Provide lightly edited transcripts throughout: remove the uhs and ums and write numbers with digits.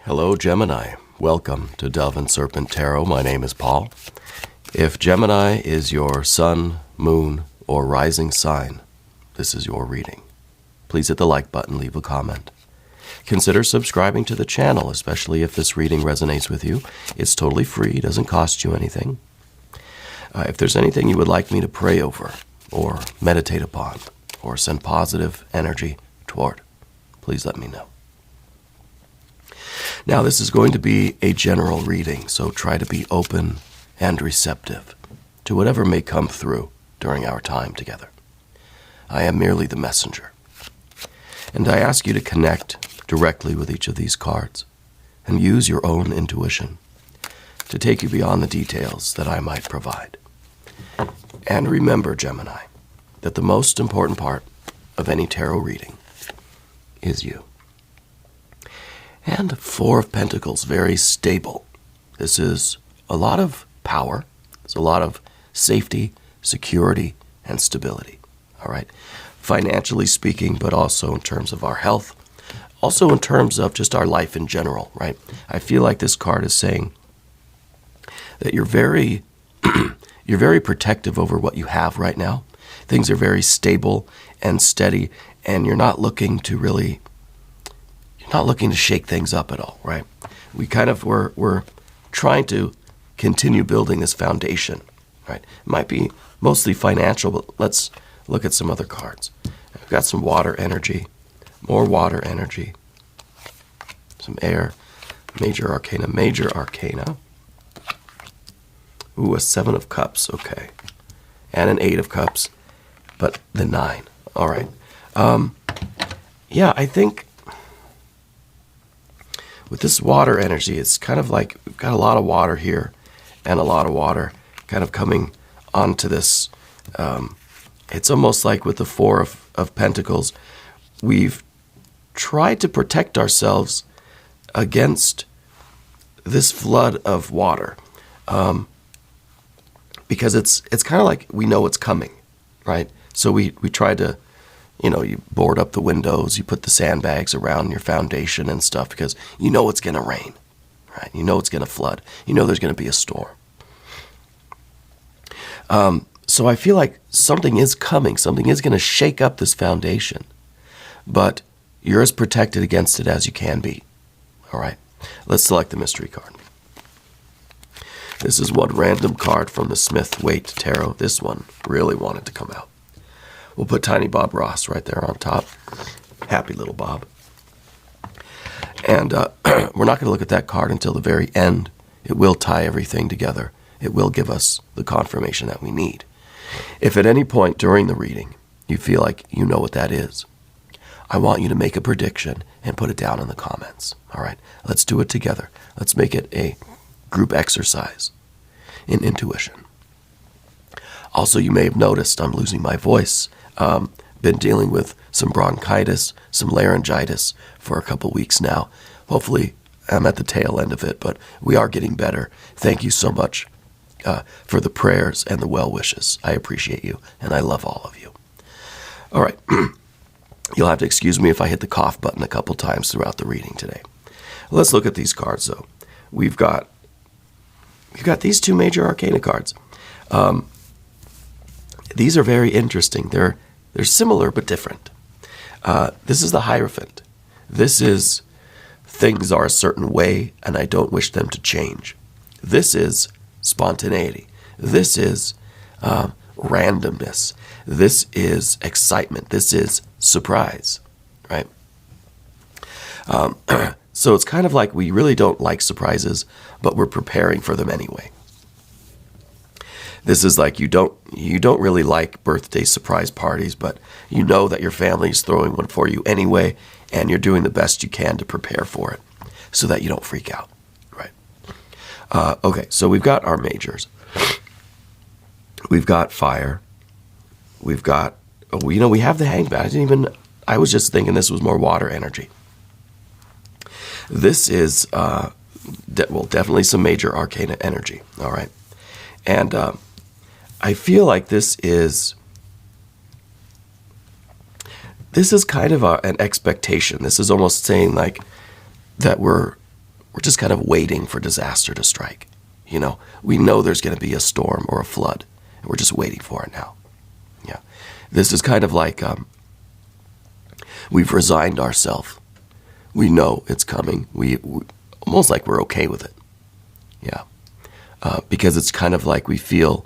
Hello, Gemini. Welcome to Dove and Serpent Tarot. My name is Paul. If Gemini is your sun, moon, or rising sign, this is your reading. Please hit the like button, leave a comment. Consider subscribing to the channel, especially if this reading resonates with you. It's totally free, doesn't cost you anything. If there's anything you would like me to pray over, or meditate upon, or send positive energy toward, please let me know. Now, this is going to be a general reading, so try to be open and receptive to whatever may come through during our time together. I am merely the messenger, and I ask you to connect directly with each of these cards and use your own intuition to take you beyond the details that I might provide. And remember, Gemini, that the most important part of any tarot reading is you. And Four of Pentacles, very stable. This is a lot of power. It's a lot of safety, security, and stability. All right? Financially speaking, but also in terms of our health. Also in terms of just our life in general, right? I feel like this card is saying that you're very protective over what you have right now. Things are very stable and steady, and you're not looking to shake things up at all, right? We kind of we're trying to continue building this foundation, right? It might be mostly financial, but let's look at some other cards. I've got some water energy, more water energy, some air, major arcana. Ooh, a 7 of Cups, okay. And an 8 of Cups, but the 9. All right. Yeah, I think with this water energy, it's kind of like we've got a lot of water here and a lot of water kind of coming onto this. It's almost like with the Four of Pentacles, we've tried to protect ourselves against this flood of water. Because it's kind of like we know it's coming, right? So we try to, you board up the windows, you put the sandbags around your foundation and stuff because you know it's going to rain, right? You know it's going to flood. You know there's going to be a storm. So I feel like something is coming. Something is going to shake up this foundation. But you're as protected against it as you can be, all right? Let's select the mystery card. This is one random card from the Smith-Waite Tarot. This one really wanted to come out. We'll put Tiny Bob Ross right there on top. Happy little Bob. And we're not going to look at that card until the very end. It will tie everything together. It will give us the confirmation that we need. If at any point during the reading you feel like you know what that is, I want you to make a prediction and put it down in the comments. All right? Let's do it together. Let's make it a group exercise in intuition. Also, you may have noticed I'm losing my voice. Been dealing with some bronchitis, some laryngitis for a couple weeks now. Hopefully, I'm at the tail end of it, but we are getting better. Thank you so much for the prayers and the well wishes. I appreciate you, and I love all of you. All right. You'll have to excuse me if I hit the cough button a couple times throughout the reading today. Let's look at these cards, though. We've got these two major arcana cards. These are very interesting. They're similar but different. This is the Hierophant. This is things are a certain way and I don't wish them to change. This is spontaneity. This is randomness. This is excitement. This is surprise, right? So it's kind of like we really don't like surprises, but we're preparing for them anyway. This is like you don't really like birthday surprise parties, but you know that your family is throwing one for you anyway, and you're doing the best you can to prepare for it so that you don't freak out, right? Okay, so we've got our majors. We've got fire. We've got, we have the Hangman. I was just thinking this was more water energy. This is, definitely some major arcana energy, all right? And I feel like this is kind of an expectation. This is almost saying like that we're We're just kind of waiting for disaster to strike. You know, we know there's going to be a storm or a flood, and we're just waiting for it now. Yeah. This is kind of like we've resigned ourselves. We know it's coming. We almost like we're okay with it. Yeah. Because it's kind of like we feel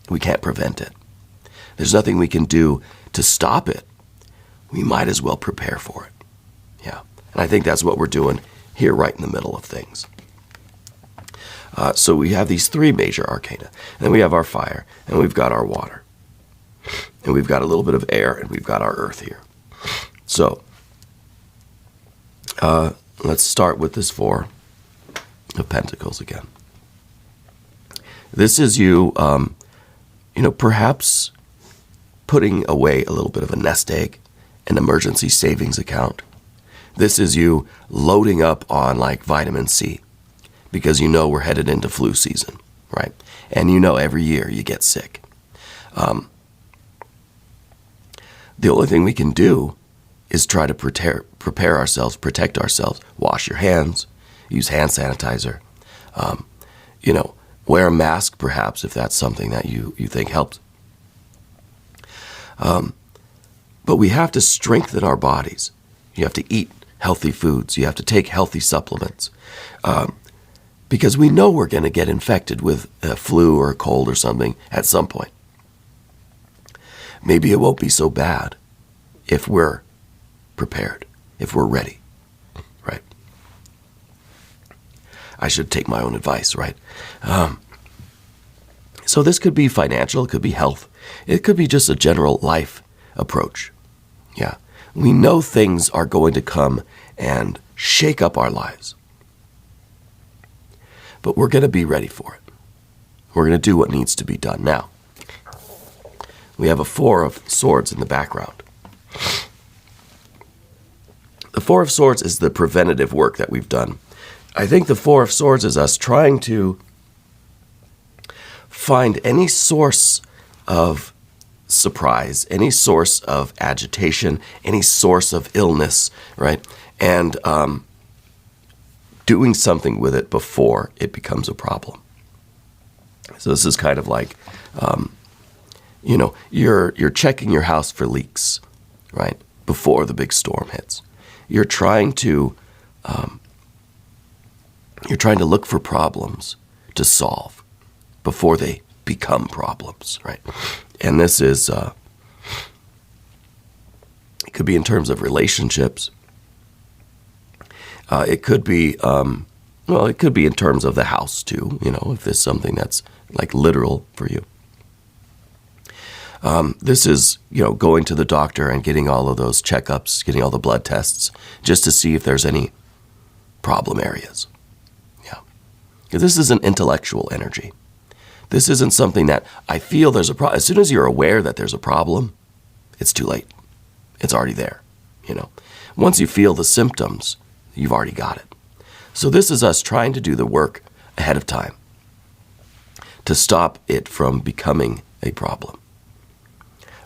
we can't prevent it. There's nothing we can do to stop it. We might as well prepare for it. Yeah. And I think that's what we're doing here right in the middle of things. So we have these three major arcana. And then we have our fire, and we've got our water. And we've got a little bit of air, and we've got our earth here. So let's start with this Four of Pentacles again. This is you, perhaps putting away a little bit of a nest egg, an emergency savings account. This is you loading up on like vitamin C because you know we're headed into flu season, right? And you know every year you get sick. The only thing we can do is try to prepare ourselves, protect ourselves, wash your hands, use hand sanitizer, wear a mask perhaps if that's something that you think helps. But we have to strengthen our bodies. You have to eat healthy foods. You have to take healthy supplements. Because we know we're going to get infected with a flu or a cold or something at some point. Maybe it won't be so bad if we're prepared, if we're ready, right? I should take my own advice, right? So this could be financial, it could be health, it could be just a general life approach. Yeah, we know things are going to come and shake up our lives. But we're going to be ready for it. We're going to do what needs to be done. Now, we have a Four of Swords in the background. The Four of Swords is the preventative work that we've done. I think the Four of Swords is us trying to find any source of surprise, any source of agitation, any source of illness, right? And doing something with it before it becomes a problem. So this is kind of like, you're checking your house for leaks, right? Before the big storm hits. You're trying to look for problems to solve before they become problems, right? And this is, it could be in terms of relationships. It could be, it could be in terms of the house too, if there's something that's like literal for you. This is, going to the doctor and getting all of those checkups, getting all the blood tests, just to see if there's any problem areas. Yeah. This is an intellectual energy. This isn't something that I feel there's a problem. As soon as you're aware that there's a problem, it's too late. It's already there, Once you feel the symptoms, you've already got it. So this is us trying to do the work ahead of time to stop it from becoming a problem.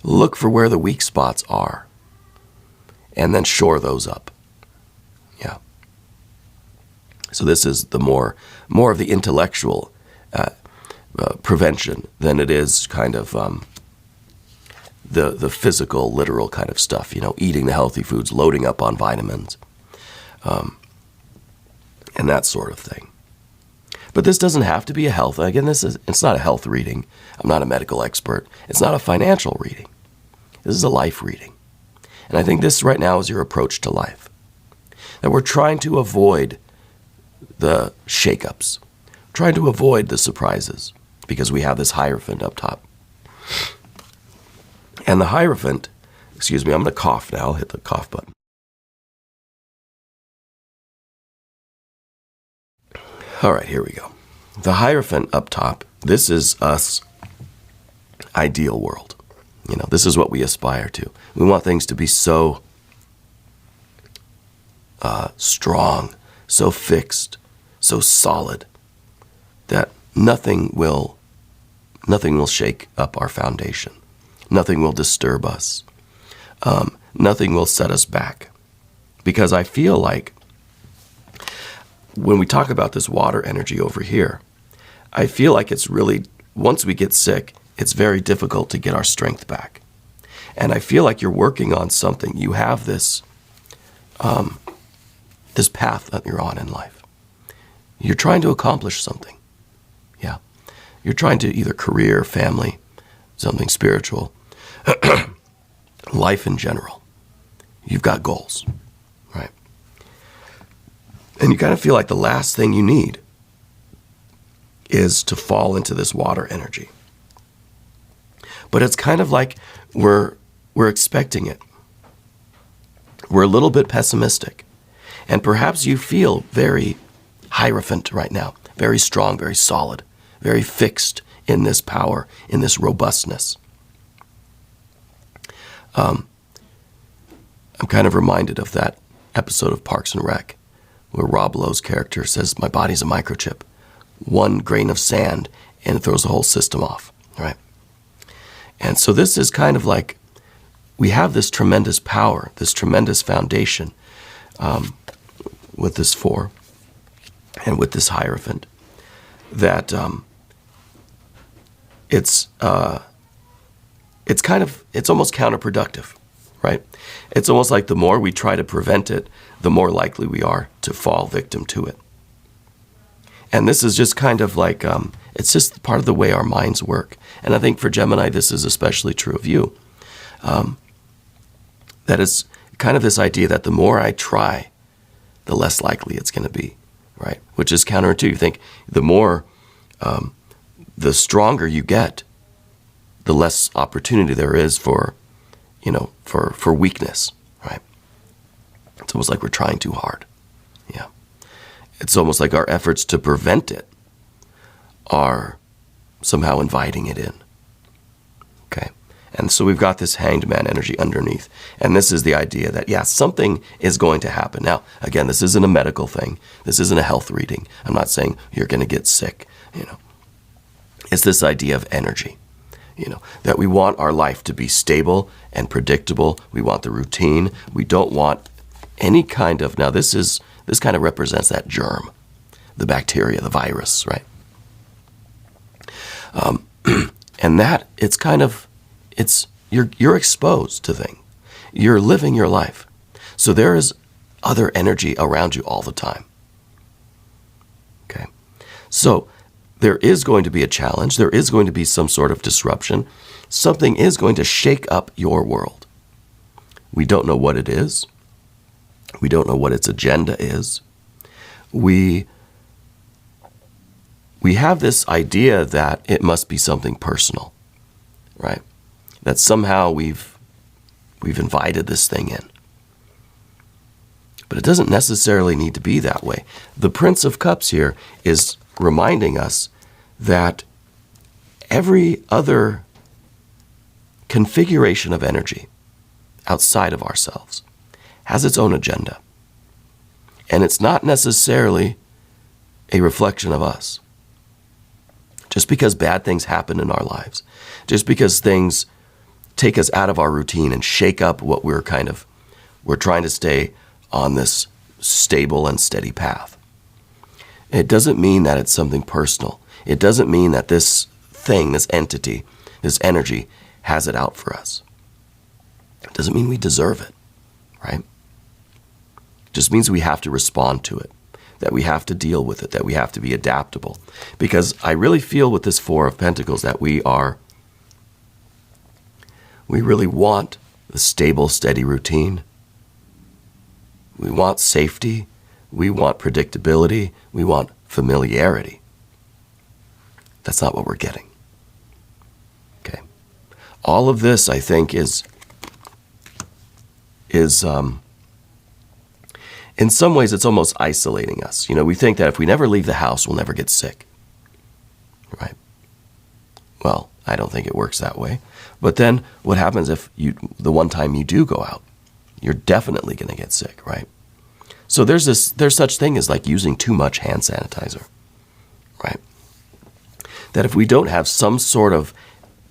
Look for where the weak spots are and then shore those up. Yeah. So this is the more of the intellectual prevention than it is kind of the physical, literal kind of stuff, eating the healthy foods, loading up on vitamins, and that sort of thing. But this doesn't have to be a health. Again, it's not a health reading. I'm not a medical expert. It's not a financial reading. This is a life reading. And I think this right now is your approach to life. That we're trying to avoid the shakeups, trying to avoid the surprises, because we have this Hierophant up top. And the Hierophant, I'm going to cough now. I'll hit the cough button. All right, here we go. The Hierophant up top, this is us ideal world. This is what we aspire to. We want things to be so strong, so fixed, so solid that nothing will shake up our foundation. Nothing will disturb us. Nothing will set us back. Because I feel like when we talk about this water energy over here, I feel like it's really, once we get sick, it's very difficult to get our strength back. And I feel like you're working on something. You have this, this path that you're on in life. You're trying to accomplish something. Yeah. You're trying to either career, family, something spiritual, life in general. You've got goals, right? And you kind of feel like the last thing you need is to fall into this water energy. But it's kind of like we're expecting it. We're a little bit pessimistic. And perhaps you feel very hierophant right now, very strong, very solid, very fixed in this power, in this robustness. I'm kind of reminded of that episode of Parks and Rec where Rob Lowe's character says, my body's a microchip. One grain of sand and it throws the whole system off, right? And so this is kind of like, we have this tremendous power, this tremendous foundation with this 4 and with this Hierophant, that it's almost counterproductive, right? It's almost like the more we try to prevent it, the more likely we are to fall victim to it. And this is just kind of like, it's just part of the way our minds work. And I think for Gemini, this is especially true of you. That is kind of this idea that the more I try, the less likely it's going to be, right? Which is counterintuitive. You think the more, the stronger you get, the less opportunity there is for, for weakness, right? It's almost like we're trying too hard. Yeah. It's almost like our efforts to prevent it are somehow inviting it in. Okay. And so we've got this Hanged Man energy underneath. And this is the idea that, yeah, something is going to happen. Now, again, this isn't a medical thing. This isn't a health reading. I'm not saying you're going to get sick, It's this idea of energy, that we want our life to be stable and predictable. We want the routine. We don't want any kind of, now this kind of represents that germ, the bacteria, the virus, right? And that, it's kind of, you're exposed to things. You're living your life. So there is other energy around you all the time. Okay? So there is going to be a challenge. There is going to be some sort of disruption. Something is going to shake up your world. We don't know what it is. We don't know what its agenda is. We have this idea that it must be something personal, right? That somehow we've invited this thing in. But it doesn't necessarily need to be that way. The Prince of Cups here is reminding us that every other configuration of energy outside of ourselves has its own agenda. And it's not necessarily a reflection of us. Just because bad things happen in our lives, just because things take us out of our routine and shake up what we're trying to stay on this stable and steady path. It doesn't mean that it's something personal. It doesn't mean that this thing, this entity, this energy has it out for us. It doesn't mean we deserve it, right? It just means we have to respond to it, that we have to deal with it, that we have to be adaptable. Because I really feel with this 4 of Pentacles that we really want the stable, steady routine. We want safety. We want predictability. We want familiarity. That's not what we're getting. Okay. All of this, I think, is in some ways, it's almost isolating us. We think that if we never leave the house, we'll never get sick. Right? Well, I don't think it works that way. But then what happens if the one time you do go out, you're definitely going to get sick, right? So there's such thing as like using too much hand sanitizer, right? That if we don't have some sort of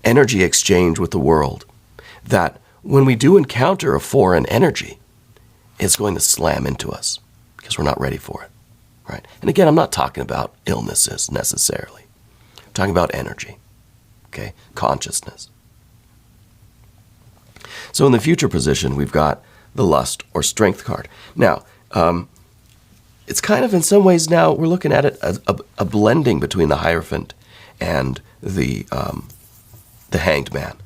energy exchange with the world, that when we do encounter a foreign energy, it's going to slam into us because we're not ready for it. right? And again, I'm not talking about illnesses necessarily. I'm talking about energy, okay? Consciousness. So in the future position, we've got the lust or strength card. Now, it's kind of in some ways now we're looking at it as a blending between the Hierophant and the Hanged Man.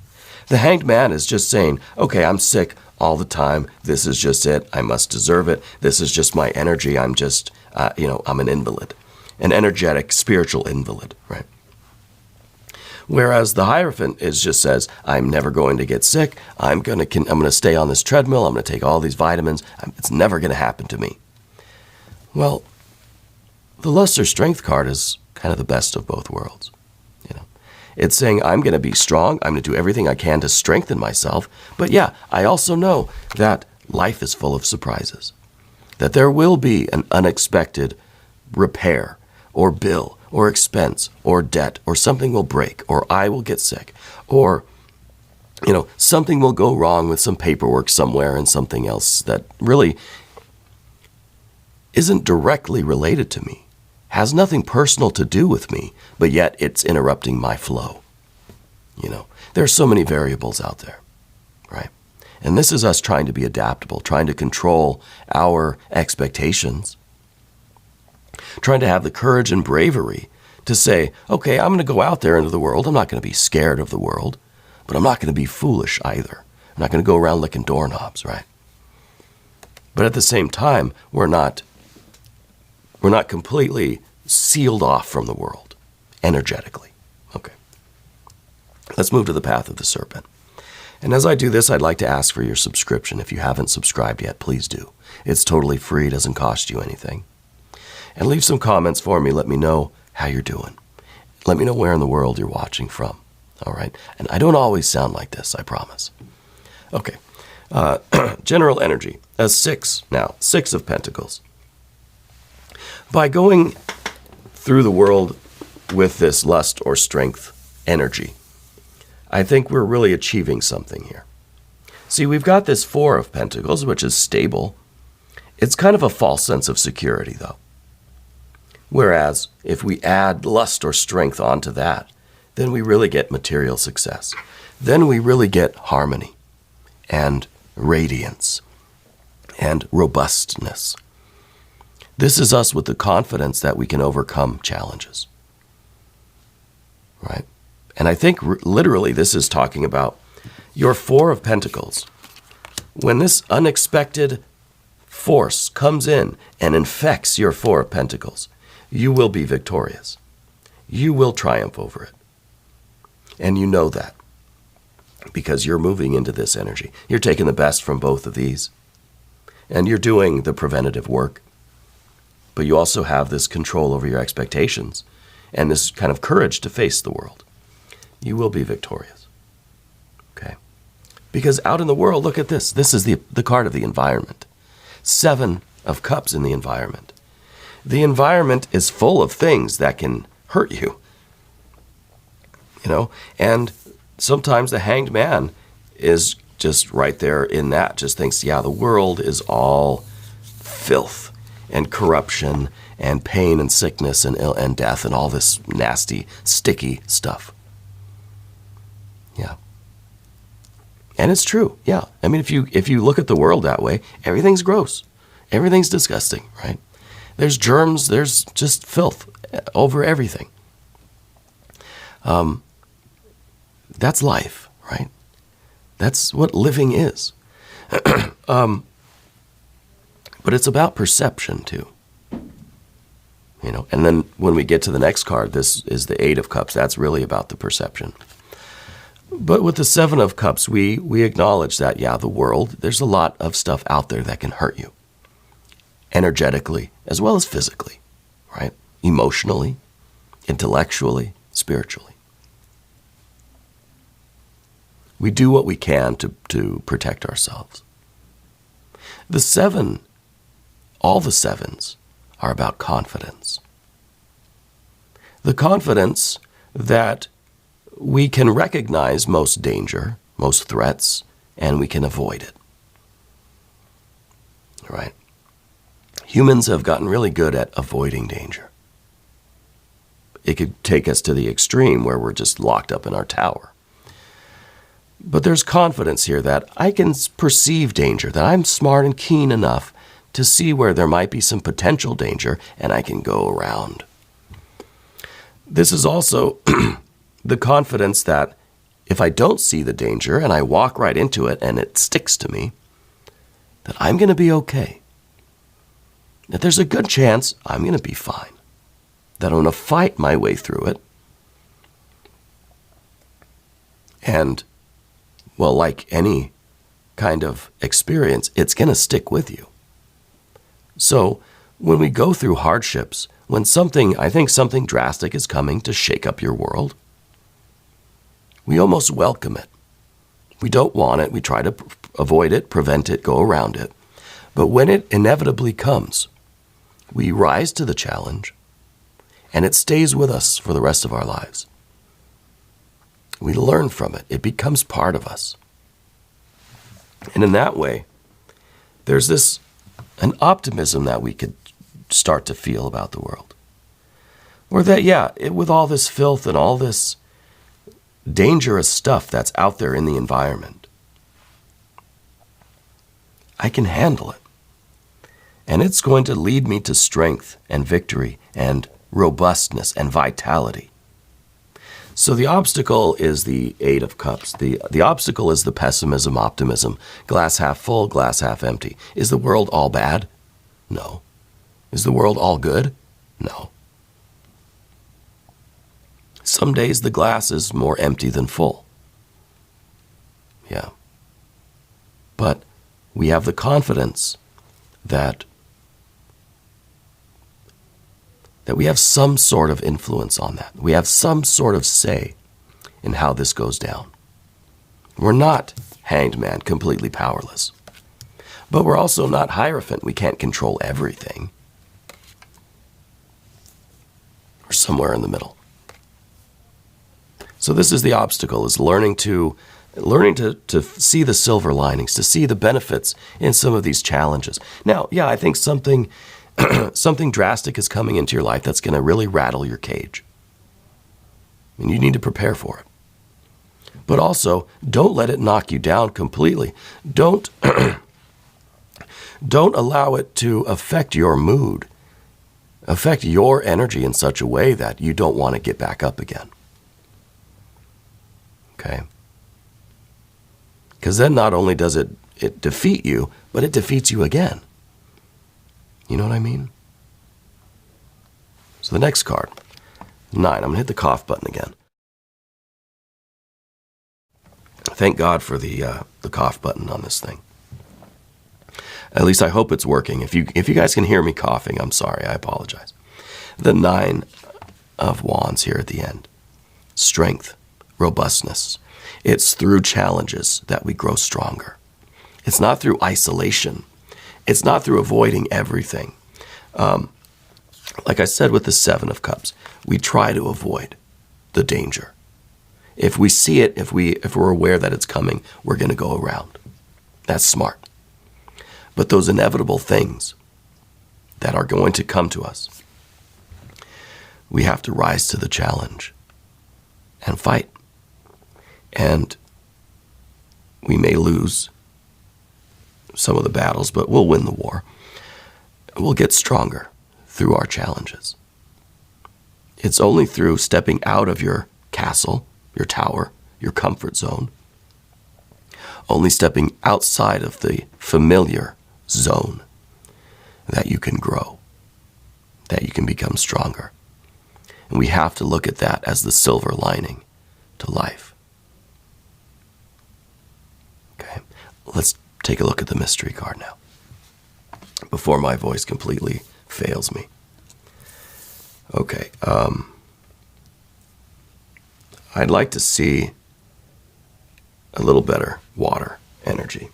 The Hanged Man is just saying, okay, I'm sick all the time. This is just it. I must deserve it. This is just my energy. I'm just, I'm an invalid, an energetic, spiritual invalid, right? Whereas the Hierophant just says, I'm never going to get sick. I'm going to stay on this treadmill. I'm going to take all these vitamins. It's never going to happen to me. Well, the lust or strength card is kind of the best of both worlds. It's saying I'm going to be strong. I'm going to do everything I can to strengthen myself. But yeah, I also know that life is full of surprises, that there will be an unexpected repair or bill or expense or debt, or something will break, or I will get sick, or something will go wrong with some paperwork somewhere and something else that really isn't directly related to me, has nothing personal to do with me, but yet it's interrupting my flow. There are so many variables out there, right? And this is us trying to be adaptable, trying to control our expectations, trying to have the courage and bravery to say, okay, I'm going to go out there into the world. I'm not going to be scared of the world, but I'm not going to be foolish either. I'm not going to go around licking doorknobs, right? But at the same time, we're not completely sealed off from the world energetically. Okay. Let's move to the path of the serpent. And as I do this, I'd like to ask for your subscription. If you haven't subscribed yet, please do. It's totally free, doesn't cost you anything. And leave some comments for me. Let me know how you're doing. Let me know where in the world you're watching from. All right? And I don't always sound like this, I promise. Okay. General energy. A 6 now. 6 of Pentacles. By going through the world with this lust or strength energy, I think we're really achieving something here. See, we've got this 4 of Pentacles, which is stable. It's kind of a false sense of security, though. Whereas, if we add lust or strength onto that, then we really get material success. Then we really get harmony and radiance and robustness. This is us with the confidence that we can overcome challenges, right? And I think literally this is talking about your 4 of Pentacles. When this unexpected force comes in and infects your 4 of Pentacles, you will be victorious. You will triumph over it. And you know that because you're moving into this energy. You're taking the best from both of these, and you're doing the preventative work. But you also have this control over your expectations and this kind of courage to face the world. You will be victorious. Okay? Because out in the world, look at this. This is the card of the environment. 7 of Cups in the environment. The environment is full of things that can hurt you. And sometimes the Hanged Man is just right there in that, just thinks, yeah, the world is all filth and corruption and pain and sickness and death and all this nasty, sticky stuff. Yeah. And it's true. Yeah. I mean, if you look at the world that way, everything's gross. Everything's disgusting, right? There's germs, there's just filth over everything. That's life, right? That's what living is. But it's about perception too. And then when we get to the next card, this is the 8 of Cups. That's really about the perception. But with the 7 of Cups, we acknowledge that, yeah, the world, there's a lot of stuff out there that can hurt you. Energetically, as well as physically, right? Emotionally, intellectually, spiritually. We do what we can to protect ourselves. The 7, all the 7s, are about confidence. The confidence that we can recognize most danger, most threats, and we can avoid it. All right? Humans have gotten really good at avoiding danger. It could take us to the extreme where we're just locked up in our tower. But there's confidence here that I can perceive danger, that I'm smart and keen enough to see where there might be some potential danger, and I can go around. This is also the confidence that if I don't see the danger and I walk right into it and it sticks to me, that I'm going to be okay. That there's a good chance I'm going to be fine. That I'm going to fight my way through it. And, well, like any kind of experience, it's going to stick with you. So when we go through hardships, when I think something drastic is coming to shake up your world, we almost welcome it. We don't want it. We try to avoid it, prevent it, go around it. But when it inevitably comes, we rise to the challenge, and it stays with us for the rest of our lives. We learn from it. It becomes part of us. And in that way, there's an optimism that we could start to feel about the world. Or that, with all this filth and all this dangerous stuff that's out there in the environment, I can handle it. And it's going to lead me to strength and victory and robustness and vitality. So the obstacle is the Eight of Cups. The obstacle is the pessimism, optimism, glass half full, glass half empty. Is the world all bad? No. Is the world all good? No. Some days the glass is more empty than full. Yeah. But we have the confidence that we have some sort of influence on that. We have some sort of say in how this goes down. We're not hanged man, completely powerless. But we're also not Hierophant. We can't control everything. We're somewhere in the middle. So this is the obstacle, is learning to see the silver linings, to see the benefits in some of these challenges. Now, I think something drastic is coming into your life that's going to really rattle your cage. And you need to prepare for it. But also, don't let it knock you down completely. Don't allow it to affect your mood, affect your energy in such a way that you don't want to get back up again. Okay? Because then not only does it defeat you, but it defeats you again. You know what I mean? So the next card, 9. I'm going to hit the cough button again. Thank God for the cough button on this thing. At least I hope it's working. If you guys can hear me coughing, I'm sorry. I apologize. The 9 of Wands here at the end. Strength, robustness. It's through challenges that we grow stronger. It's not through isolation. It's not through avoiding everything. Like I said with the 7 of Cups, we try to avoid the danger. If we see it, if we're aware that it's coming, we're going to go around. That's smart. But those inevitable things that are going to come to us, we have to rise to the challenge and fight. And we may lose some of the battles, but we'll win the war. We'll get stronger through our challenges. It's only through stepping out of your castle, your tower, your comfort zone, only stepping outside of the familiar zone, that you can grow, that you can become stronger. And we have to look at that as the silver lining to life. Okay, let's take a look at the mystery card now, before my voice completely fails me. Okay, I'd like to see a little better water energy.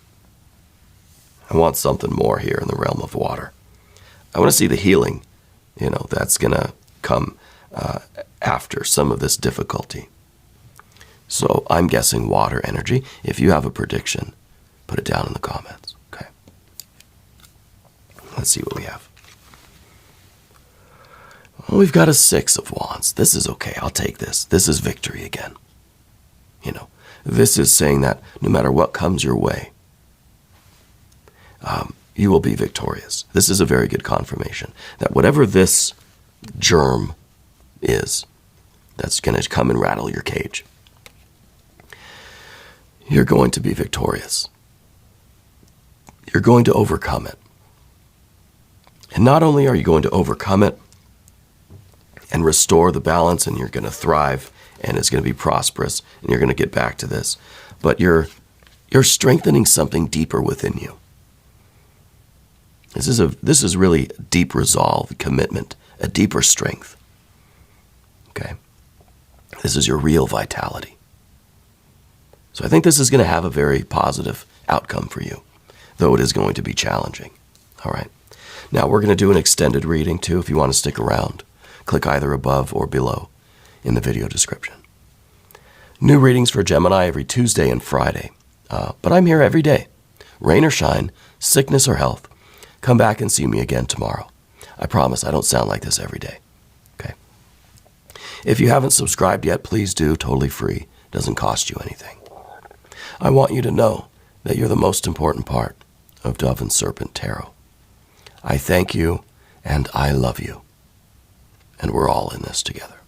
I want something more here in the realm of water. I want to see the healing, that's going to come after some of this difficulty. So I'm guessing water energy. If you have a prediction, put it down in the comments. Okay. Let's see what we have. Well, we've got a 6 of Wands. This is okay. I'll take this. This is victory again. This is saying that no matter what comes your way, you will be victorious. This is a very good confirmation that whatever this germ is, that's going to come and rattle your cage, you're going to be victorious. You're going to overcome it. And not only are you going to overcome it and restore the balance, and you're going to thrive, and it's going to be prosperous, and you're going to get back to this, but you're strengthening something deeper within you. This is really deep resolve, commitment, a deeper strength. Okay? This is your real vitality. So I think this is going to have a very positive outcome for you, though it is going to be challenging. All right? Now, we're going to do an extended reading, too. If you want to stick around, click either above or below in the video description. New readings for Gemini every Tuesday and Friday. But I'm here every day. Rain or shine, sickness or health. Come back and see me again tomorrow. I promise I don't sound like this every day. Okay? If you haven't subscribed yet, please do. Totally free. Doesn't cost you anything. I want you to know that you're the most important part of Dove and Serpent Tarot. I thank you, and I love you. And we're all in this together.